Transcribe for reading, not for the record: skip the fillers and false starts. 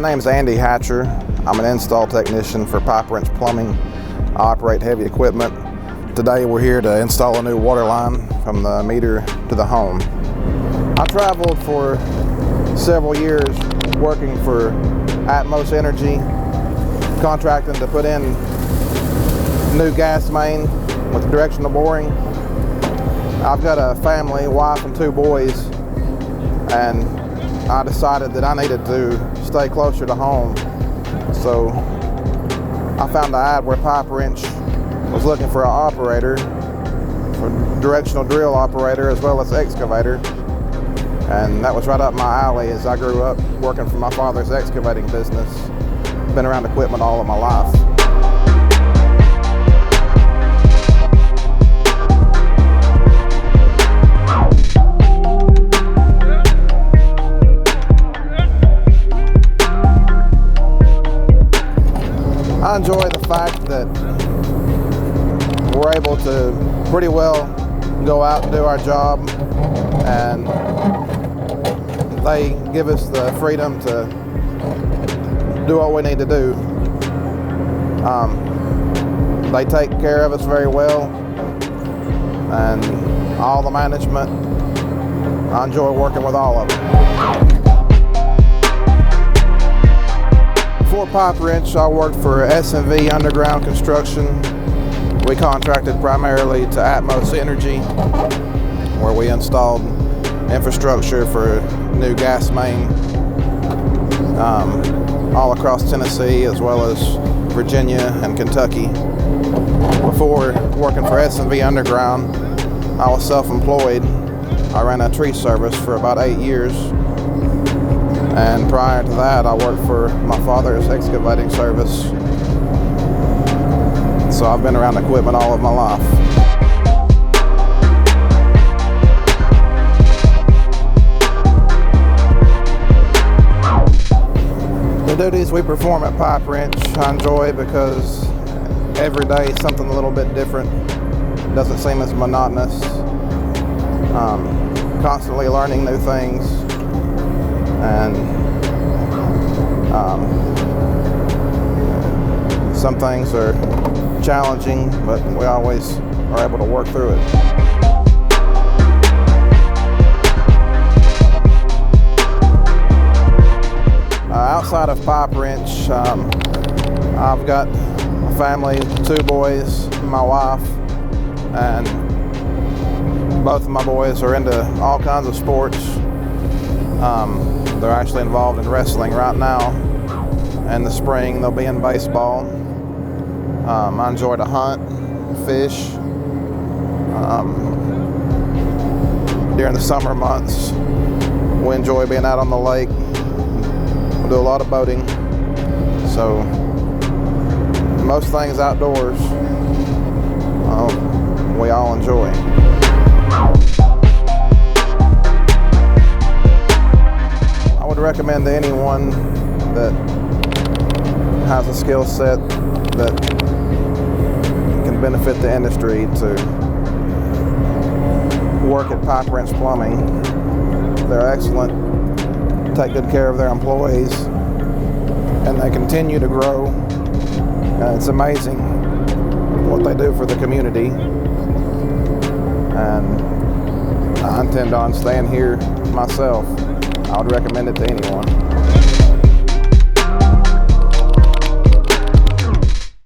name's Andy Hatcher. I'm an install technician for pipe wrench plumbing. I operate heavy equipment. Today we're here to install a new water line from the meter to the home. I traveled for several years working for Atmos Energy, contracting to put in new gas main with directional boring. I've got a family, wife and 2 boys, and I decided that I needed to stay closer to home. So I found an ad where Pipe Wrench was looking for an operator, for directional drill operator as well as excavator. And that was right up my alley as I grew up working for my father's excavating business. Been around equipment all of my life. I enjoy the fact that we're able to pretty well go out and do our job, and they give us the freedom to do what we need to do. They take care of us very well, and all the management, I enjoy working with all of them. Before Pipe Wrench, I worked for S&V Underground Construction. We contracted primarily to Atmos Energy, where we installed infrastructure for new gas main all across Tennessee as well as Virginia and Kentucky. Before working for S&V Underground, I was self-employed. I ran a tree service for about 8 years. And prior to that, I worked for my father's excavating service. So I've been around equipment all of my life. The duties we perform at Pipe Wrench I enjoy because every day is something a little bit different. It doesn't seem as monotonous. Constantly learning new things. And some things are challenging, but we always are able to work through it. Outside of Pipe Wrench, I've got a family, 2 boys, my wife, and both of my boys are into all kinds of sports. They're actually involved in wrestling right now. In the spring, they'll be in baseball. I enjoy to hunt, fish. During the summer months, we enjoy being out on the lake. We do a lot of boating. So most things outdoors, we all enjoy. I would recommend to anyone that has a skill set that can benefit the industry to work at Pipe Wrench Plumbing. They're excellent, take good care of their employees, and they continue to grow. It's amazing what they do for the community, and I intend on staying here myself. I would recommend it to anyone.